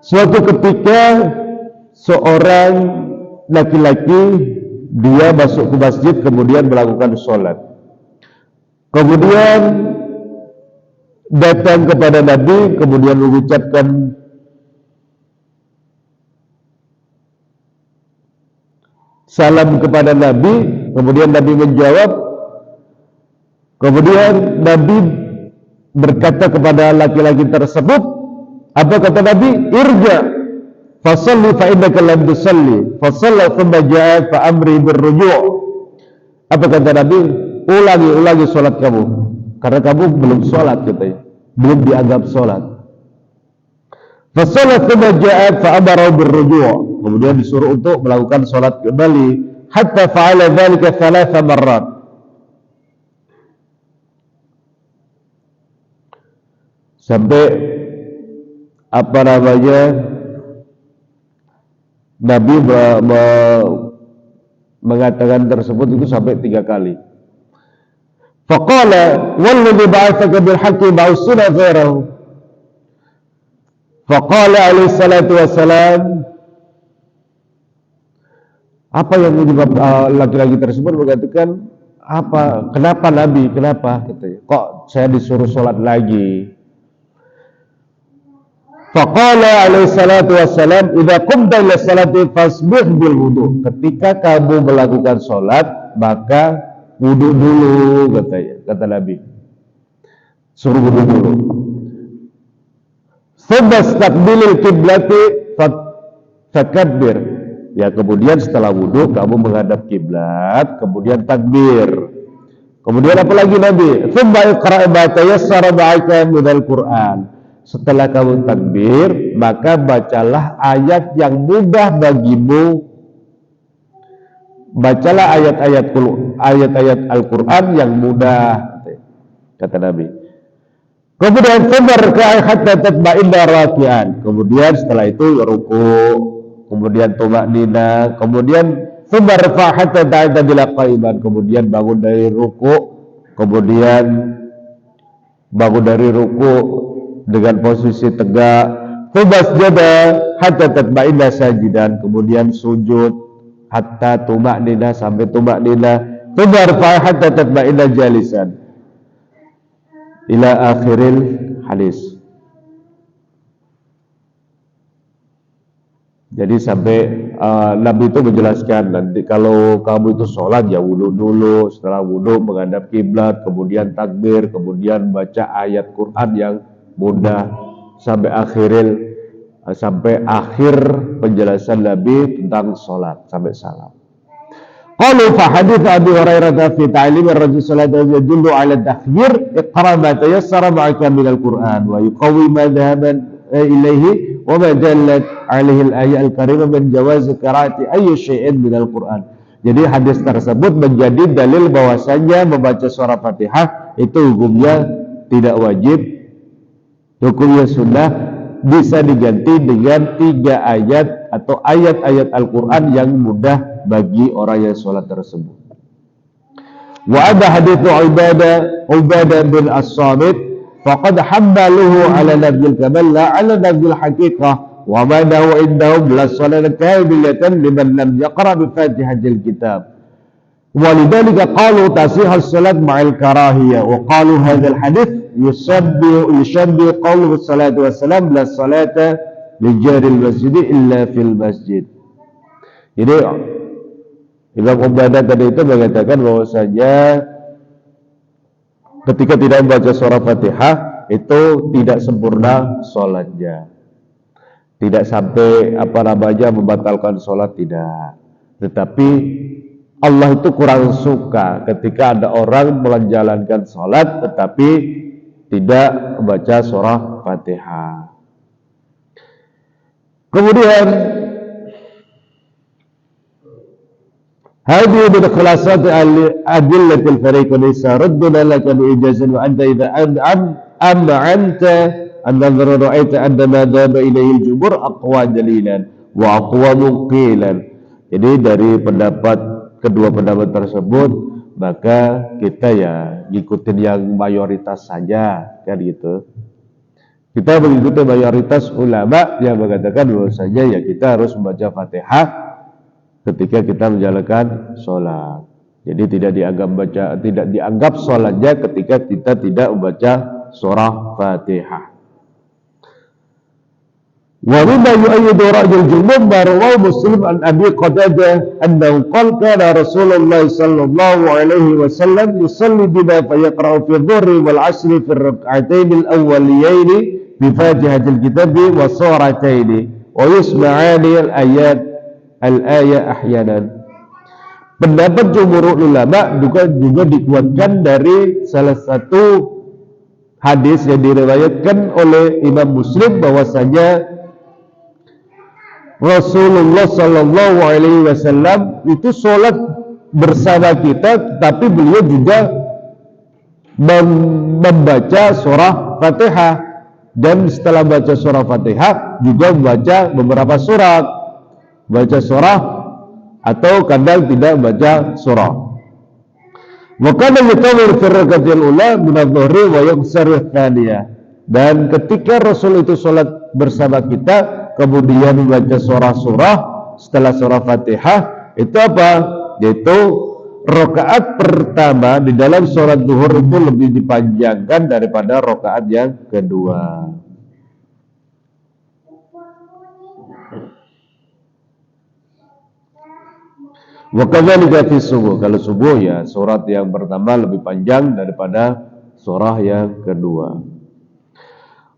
suatu ketika seorang laki-laki dia masuk ke masjid kemudian melakukan sholat, kemudian datang kepada Nabi kemudian mengucapkan salam kepada Nabi, kemudian Nabi menjawab, kemudian Nabi berkata kepada laki-laki tersebut, apa kata Nabi? Irja fasalli fa innaka lam tusalli fasalla thumma jaa fa amri birruju'. Apa kata Nabi? Ulangi salat kamu karena kamu belum salat, katanya, belum dianggap salat. Fasalla thumma jaa fa amara birruju'. Kemudian disuruh untuk melakukan salat kembali, hatta fa'ala dzalika 3 marrat. Sampai Nabi mengatakan tersebut itu sampai 3 kali. Faqala walladhi ba'athaka bil haqqi ba'usna ghairahu. Faqala alaihi salatu wassalam, apa yang menyebabkan laki-laki tersebut mengatakan, apa? Kenapa Nabi? Kenapa? Katanya, kok saya disuruh sholat lagi? Faqala alaihi salatu wassalam, idza qumta ila salati fasbih bil wudu. Ketika kamu melakukan sholat, maka wudu dulu, katanya, kata Nabi. Suruh wudu dulu. Thumma istaqbilil qiblati fakabbir. Ya, kemudian setelah wudu kamu menghadap kiblat, kemudian takbir. Kemudian apa lagi Nabi? Thumma iqra' ma tayassara ma'aka minal Qur'an. Setelah kamu takbir, maka bacalah ayat yang mudah bagimu. Bacalah ayat-ayat Al-Quran yang mudah, kata Nabi. Kemudian hatta tatma'inna raki'an. Kemudian setelah itu ruku, kemudian tumaknina, kemudian hatta ta'tadila qa'iman. Kemudian bangun dari ruku, kemudian bangun dari ruku dengan posisi tegak, fasjada hatta tatma'inna sajidan, kemudian sujud hatta tumaknina, sampai tumaknina, hatta tatma'inna jalisan, ila akhiril hadis. Jadi sampai Nabi itu menjelaskan, nanti kalau kamu itu sholat ya wudu dulu, setelah wudu menghadap kiblat, kemudian takbir, kemudian baca ayat Quran yang mudah, sampai akhir penjelasan Nabi tentang sholat sampai salam. Qalu fa hadits Abi Hurairah fi ta'lim ar-rajul salata yadullu 'ala at-takhyir, iqra ma tayassara ma'aka min al-Qur'an wa yuqawwi ma dhahaban ilayhi wa ma dallat 'alaihi al-ayat al-karimah min jawaz qira'ati ayyi shay'in min al-Qur'an. Jadi hadis tersebut menjadi dalil bahwasanya membaca surah Fatihah itu hukumnya tidak wajib, hukumnya sunnah, bisa diganti dengan 3 ayat atau ayat-ayat Al-Quran yang mudah bagi orang yang sholat tersebut. Wa ada hadithu Ubadah bin As-Samit, faqad hambaluhu ala nabiyil kamal la ala nabiyil haqiqah, wa manahu indahum la salata kamilatan liman lam yaqra bi fatihatil kitab. Walidhalika qalu tasihhu as-salat ma'al karahiyah, wa qalu hadzal hadits yushabbihu qawluhu salatu wassalam la salata li jaril masjid illa fil masjid. Jadi Imam Ubadah tadi itu mengatakan bahwasanya ketika tidak membaca surah Fatihah itu tidak sempurna sholatnya, tidak sampai membatalkan sholat, tidak. Tetapi Allah itu kurang suka ketika ada orang menjalankan sholat tetapi tidak membaca surah Fatihah. Kemudian hadhihi min khulasat adillatil fariqain, radduna laka bi ijazin wa anta idza anta an-nadhara ra'aita anna ma dhaba ilaihi al-jumhur aqwa dalilan wa aqwa muqilan. Jadi dari pendapat kedua pendapat tersebut maka kita ya ngikutin yang mayoritas saja, kan gitu. Kita mengikuti mayoritas ulama yang mengatakan bahwasanya ya kita harus membaca Fatihah ketika kita menjalankan sholat. Jadi tidak dianggap sholatnya ketika kita tidak membaca surah Fatihah. Wa mimma yu'ayyidu ra'yul jumhur marwahu Muslim an Abi Qatadah annahu qala kana Rasulullah sallallahu alaihi wasallam yusalli bina fa yaqra'u fi dhuhri wal 'ashri fi ar-rak'atayn al-awwaliyayn bi Fatihatil kitab wa suratayn wa yusma'ani al-ayat ahyanan. Pendapat jumhur ulama juga dikuatkan dari salah satu hadis yang diriwayatkan oleh Imam Muslim bahwasanya Rasulullah Sallallahu Alaihi Wasallam itu sholat bersama kita, tapi beliau juga membaca surah Fatihah, dan setelah baca surah Fatihah juga membaca beberapa surat, baca surah atau kadang tidak baca surah. Wa kana yutawwil fi rak'atil ula min adh-dhuhri wa yuqsir ats-tsaniyah. Dan ketika Rasul itu sholat bersama kita, kemudian membaca surah-surah setelah surah Fatihah, itu apa? Yaitu rakaat pertama di dalam sholat zuhur itu lebih dipanjangkan daripada rakaat yang kedua. Wa kadzalika fi subuh. Kalau subuh ya surat yang pertama lebih panjang daripada surah yang kedua.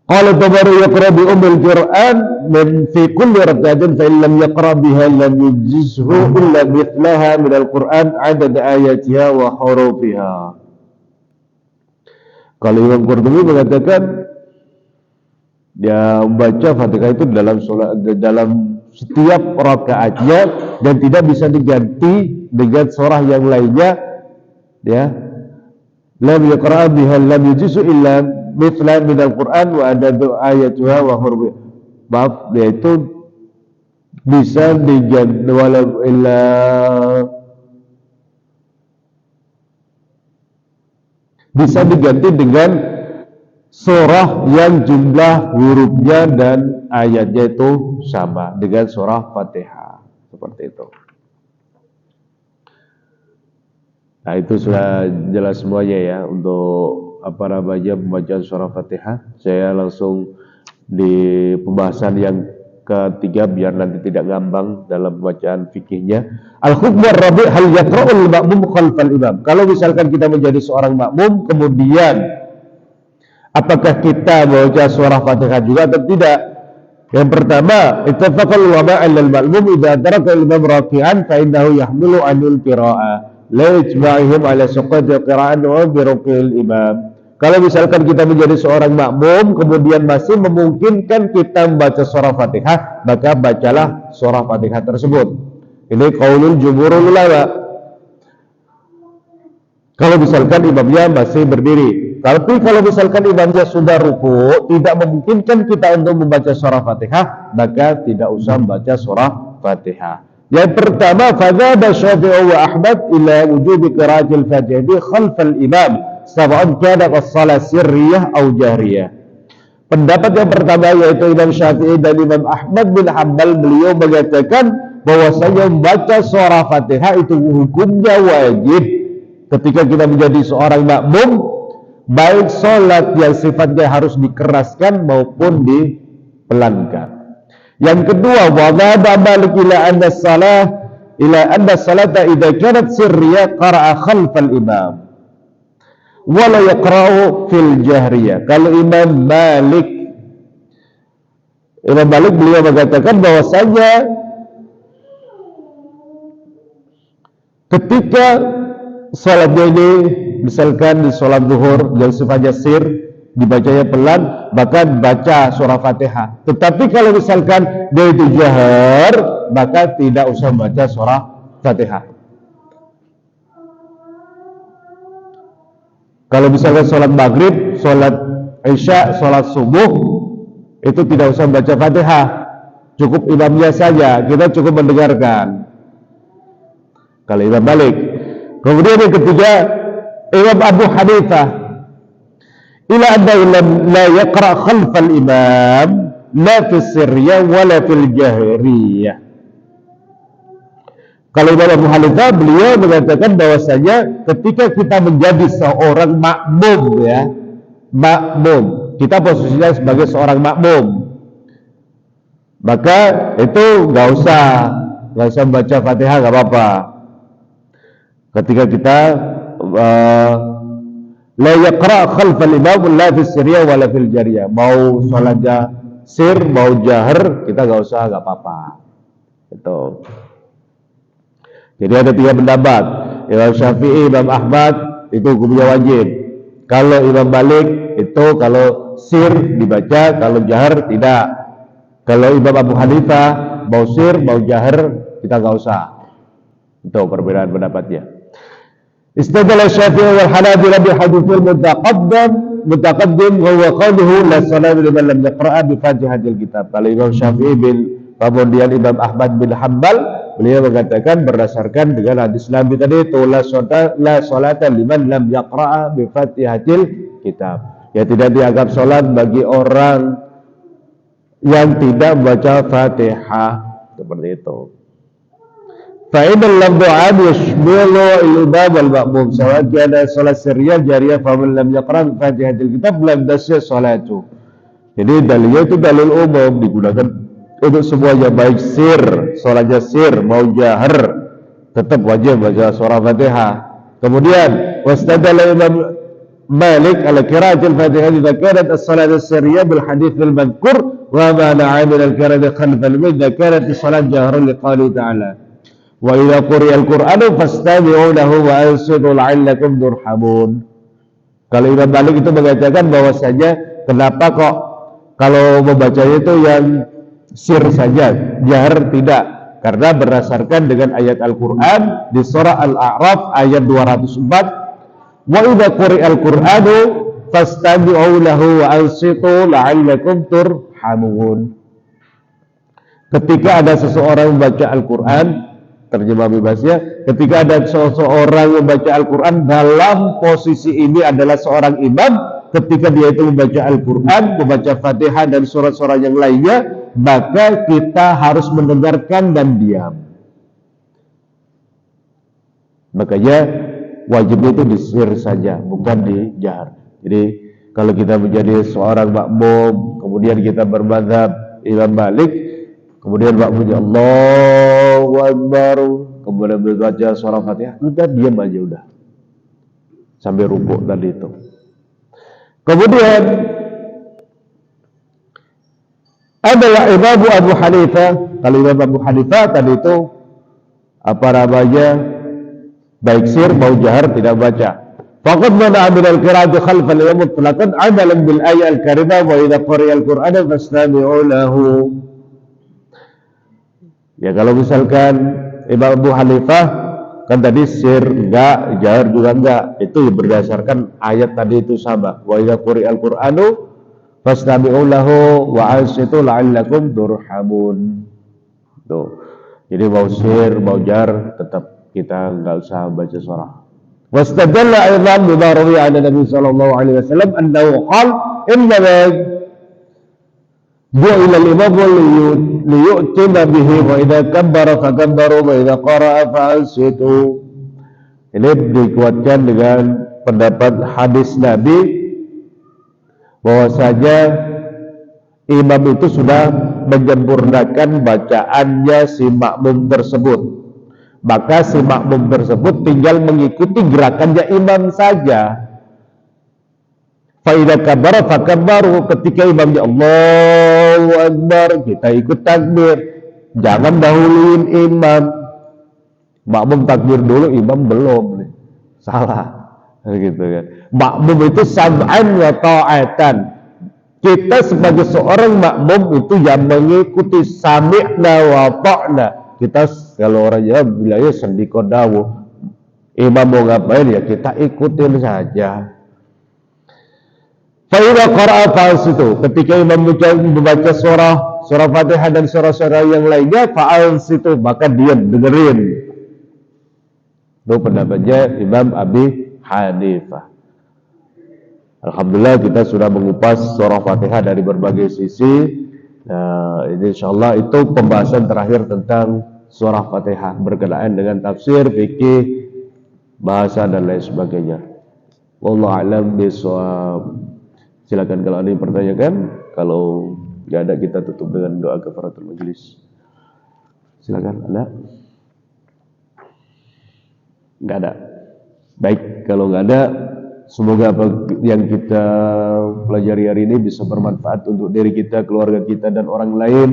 Qala Tabari yaqra bi ummil Qur'an min fi kulli rak'atin fa in lam yaqra biha lam yujizhu illa mithlaha min al-Qur'an 'adad ayatiha wa hurufiha. Kalau Imam Qurtubi mengatakan dia membaca Fatihah itu dalam setiap rakaatnya dan tidak bisa diganti dengan surah yang lainnya, ya. Lam yaqra biha lam yujizhu illa mithla min al-Quran wa adadu ayatuha wa hurbi. Maaf, yaitu bisa diganti walau illa bisa diganti dengan surah yang jumlah hurufnya dan ayatnya itu sama dengan surah Fatihah, seperti itu. Nah, itu sudah jelas semuanya ya untuk apa namanya pembacaan surah Fatihah. Saya langsung di pembahasan yang ketiga biar nanti tidak ngambang dalam pembacaan fikihnya. Al-hukmu ar-rabi' hal yaqra'ul ma'mum khalfal imam. Kalau misalkan kita menjadi seorang makmum, kemudian apakah kita membaca surah Fatihah juga atau tidak? Yang pertama, ittafaqal ulama 'ala al-ma'mum idza taraka al-imam raki'an fa innahu yahmilu 'anil qira'ah. La yajma'ihim 'ala suqati qira'an wa bi ruku'il imam. Kalau misalkan kita menjadi seorang makmum kemudian masih memungkinkan kita membaca surah Fatihah, maka bacalah surah Fatihah tersebut. Ini qaulul jumhurul ulama. Kalau misalkan imamnya masih berdiri. Tapi kalau misalkan imamnya sudah ruku, tidak memungkinkan kita untuk membaca surah Fatihah, maka tidak usah membaca surah Fatihah. Yang pertama, fadzaba Syafi'i wa Ahmad ila wujubi qira'atil Fatihah khalfal imam, sawa'un kana as-shalah sirriyah aw jahriyah. Pendapat yang pertama yaitu Imam Syafi'i dan Imam Ahmad bin Hanbal, beliau mengatakan bahwasanya membaca surah Fatihah itu hukumnya wajib ketika kita menjadi seorang makmum, baik sholat yang sifatnya harus dikeraskan maupun dipelankan. Yang kedua, wa dhaba Malik ila anna salata idza kanat sirriyah qara'a khalfal imam wa la yaqra'u fil jahriyah. Kalau Imam Malik beliau mengatakan bahwasanya ketika salatnya ini misalkan di salat zuhur yang sifatnya sir, dibacanya pelan, maka baca surah Fatihah. Tetapi kalau misalkan dia itu jahar, maka tidak usah baca surah Fatihah. Kalau misalkan sholat maghrib, sholat isya, sholat subuh, itu tidak usah baca Fatihah, cukup imamnya saja, kita cukup mendengarkan. Kalau Imam Malik. Kemudian yang ketiga, Imam Abu Hanifah, ila annahu la yaqra khalfal imam la fi sirriyah wala fil jahriyah. Kalau Imam Abu Hanifah, beliau mengatakan bahwasanya ketika kita menjadi seorang makmum, ya, makmum, kita posisinya sebagai seorang makmum, maka itu nggak usah baca Fatihah, nggak apa-apa. Ketika kita la yaqra khalfal imam la fi sirriyah wala fil jariyah, mau salatnya sir mau jahar, kita nggak usah, nggak apa-apa. Itu. Jadi ada 3 pendapat. Imam Syafi'i, Imam Ahmad itu hukumnya wajib. Kalau Imam Malik itu kalau sir dibaca, kalau jahar tidak. Kalau Imam Abu Hanifah mau sir mau jahar kita nggak usah. Itu perbedaan pendapatnya. Istadalla Syafi'i wal Hanabilah bi haditsil mutaqaddim wa huwa qawluhu la salata liman lam yaqra'a bi Fatihatil Kitab. Kalau Imam Syafi'i kemudian Imam Ahmad bin Hanbal, beliau mengatakan berdasarkan dengan hadis Nabi tadi itu la salata liman lam yaqra'a bi Fatihatil Kitab. Ya, tidak dianggap salat bagi orang yang tidak baca Fatihah, seperti itu. Fa'idul lamdu'an yashmilu al-imam wal-ma'mum sawa kana salat sirriyah jariyah fa man lam yaqra' bi Fatihatil Kitab lam tasih salatu. Jadi dalilnya itu dalil umum, digunakan untuk semuanya, baik sir, salatnya sir mau jahar, tetap wajib baca surah Fatihah. Kemudian wastadalla Imam Malik ala qira'atil Fatihah idza kanat as-salat as-sirriyah bil hadits al-madhkur wa ma na'a min al-qira'ati khalf al-imam idza kanat as-salat jahran liqali ta'ala. Wa idza quri'a al-Qur'anu fastami'u lahu wa ansitu la'allakum turhamun. Kalau Imam Malik itu mengatakan bahwasanya kenapa kok kalau membacanya itu yang sir saja, jahar tidak? Karena berdasarkan dengan ayat Al-Qur'an di surah Al-A'raf ayat 204, wa idza quri'al Qur'anu fastami'u lahu wa ansitu la'allakum turhamun. Ketika ada seseorang membaca Al-Qur'an, terjemah bebasnya, ketika ada seseorang membaca Al-Qur'an dalam posisi ini adalah seorang imam, ketika dia itu membaca Al-Qur'an, membaca Fatihah dan surat-surat yang lainnya, maka kita harus mendengarkan dan diam. Makanya wajibnya itu disir saja, bukan dijahar. Jadi kalau kita menjadi seorang makmum, kemudian kita bermadzhab Imam Malik, kemudian makmumnya Allahu Akbar, kemudian membaca surah Fatihah, udah diam aja udah sampai rukuk tadi itu. Kemudian adalah Imam Abu Hanifah. Kalau Imam Abu Hanifah tadi itu apa namanya, baik sir mau jahar tidak baca. Faqad mana min al-qira'ati khalf al-imam mutlaqan amalan bil ayat al-karimah wa idza qari'a al-Qur'ana fastami'u lahu. Ya, kalau misalkan Imam Abu Hanifah kan tadi sir enggak, jahar juga enggak, itu berdasarkan ayat tadi itu sama. Wa idza quri'al Qur'anu fastami'u lahu wa ansitu la'allakum turhamun. Tuh. Jadi mau sir, mau jahar, tetap kita enggak usah baca surah. Wastadalla aidan bima rawiya 'an Nabi sallallahu alaihi wasallam annahu qala inna ju'ila al-imam liyu'tima bihi wa idza kabbara fakabbaru wa idza qara'a fa'ansitu. Ini dikuatkan dengan pendapat hadis Nabi bahwasanya imam itu sudah menyempurnakan bacaannya si makmum tersebut, maka si makmum tersebut tinggal mengikuti gerakannya imam saja. Faidah kabar fakabbaru, ketika imamnya Allahu Akbar, kita ikut takbir. Jangan dahuluin imam. Makmum takbir dulu, imam belum. Salah. Gitu kan. Makmum itu sam'an wa ta'atan. Kita sebagai seorang makmum itu yang mengikuti sami'na wa ta'na. Kita kalau orang Jawa bilangnya sendiko dawu. Imam mau ngapain ya kita ikutin saja. Fa idza qara'a fa'ansitu, ketika imam membaca surah Fatihah dan surah-surah yang lainnya, fa'ansitu, maka diam, dengerin. Itu pendapatnya Imam Abi Hanifah. Alhamdulillah kita sudah mengupas surah Fatihah dari berbagai sisi. Nah, ini insyaallah itu pembahasan terakhir tentang surah Fatihah berkenaan dengan tafsir, fikih, bahasa dan lain sebagainya. Wallahu a'lam bishawab. Silakan kalau ada yang pertanyakan. Kalau nggak ada kita tutup dengan doa kafaratul majelis. Silakan, ada? Nggak ada. Baik, kalau nggak ada, semoga apa yang kita pelajari hari ini bisa bermanfaat untuk diri kita, keluarga kita, dan orang lain.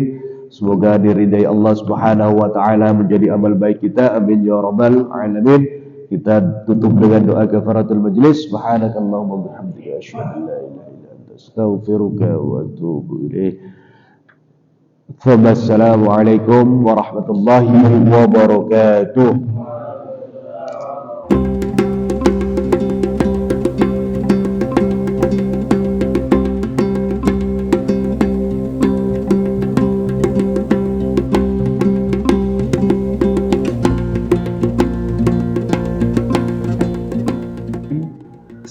Semoga diridai Allah Subhanahu wa taala menjadi amal baik kita. Amin ya rabbal alamin. Kita tutup dengan doa kafaratul majlis. Subhanakallahumma bihamdika asyhadu an la ilaha illa anta astaghfiruka wa atubu ilaik. Wassalamualaikum warahmatullahi wabarakatuh.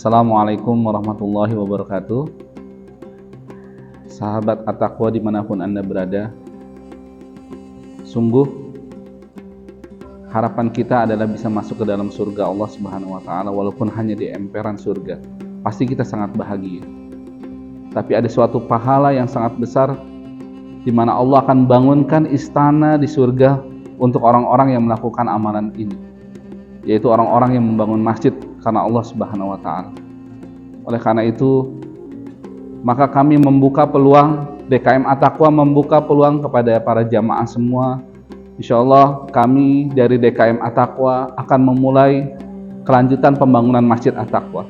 Assalamualaikum warahmatullahi wabarakatuh. Sahabat At-Taqwa dimanapun Anda berada, sungguh harapan kita adalah bisa masuk ke dalam surga Allah Subhanahu wa taala, walaupun hanya di emperan surga. Pasti kita sangat bahagia. Tapi ada suatu pahala yang sangat besar di mana Allah akan bangunkan istana di surga untuk orang-orang yang melakukan amalan ini, yaitu orang-orang yang membangun masjid karena Allah Subhanahu wa taala. Oleh karena itu, maka kami membuka peluang, DKM At-Taqwa membuka peluang kepada para jamaah semua. Insyaallah kami dari DKM At-Taqwa akan memulai kelanjutan pembangunan Masjid At-Taqwa.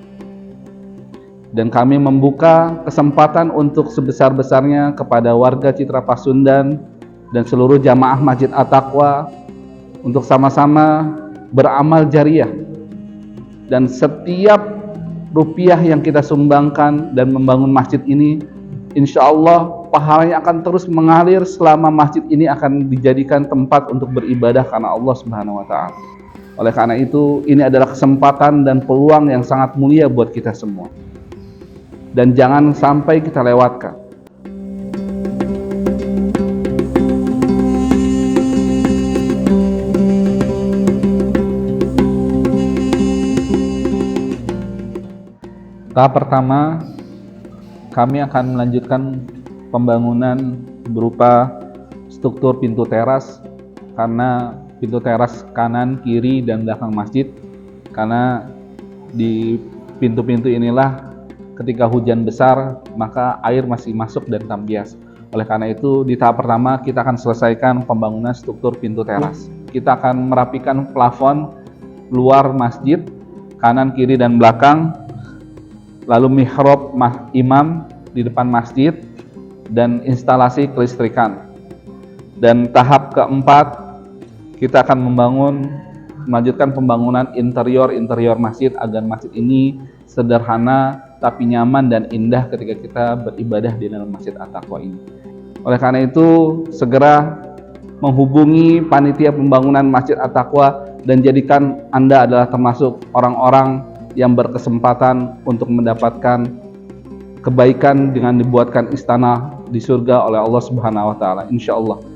Dan kami membuka kesempatan untuk sebesar-besarnya kepada warga Citra Pasundan dan seluruh jamaah Masjid At-Taqwa untuk sama-sama beramal jariah. Dan setiap rupiah yang kita sumbangkan dan membangun masjid ini, insya Allah pahalanya akan terus mengalir selama masjid ini akan dijadikan tempat untuk beribadah karena Allah Subhanahu wa taala. Oleh karena itu, ini adalah kesempatan dan peluang yang sangat mulia buat kita semua. Dan jangan sampai kita lewatkan. Tahap pertama, kami akan melanjutkan pembangunan berupa struktur pintu teras, karena pintu teras kanan, kiri, dan belakang masjid, karena di pintu-pintu inilah ketika hujan besar maka air masih masuk dan tambias. Oleh karena itu, di tahap pertama kita akan selesaikan pembangunan struktur pintu teras. Kita akan merapikan plafon luar masjid, kanan, kiri, dan belakang, lalu mihrab imam di depan masjid, dan instalasi kelistrikan. Dan tahap keempat, kita akan melanjutkan pembangunan interior masjid agar masjid ini sederhana tapi nyaman dan indah ketika kita beribadah di dalam Masjid At-Taqwa ini. Oleh karena itu, segera menghubungi panitia pembangunan Masjid At-Taqwa dan jadikan Anda adalah termasuk orang-orang yang berkesempatan untuk mendapatkan kebaikan dengan dibuatkan istana di surga oleh Allah Subhanahu wa taala, insyaallah.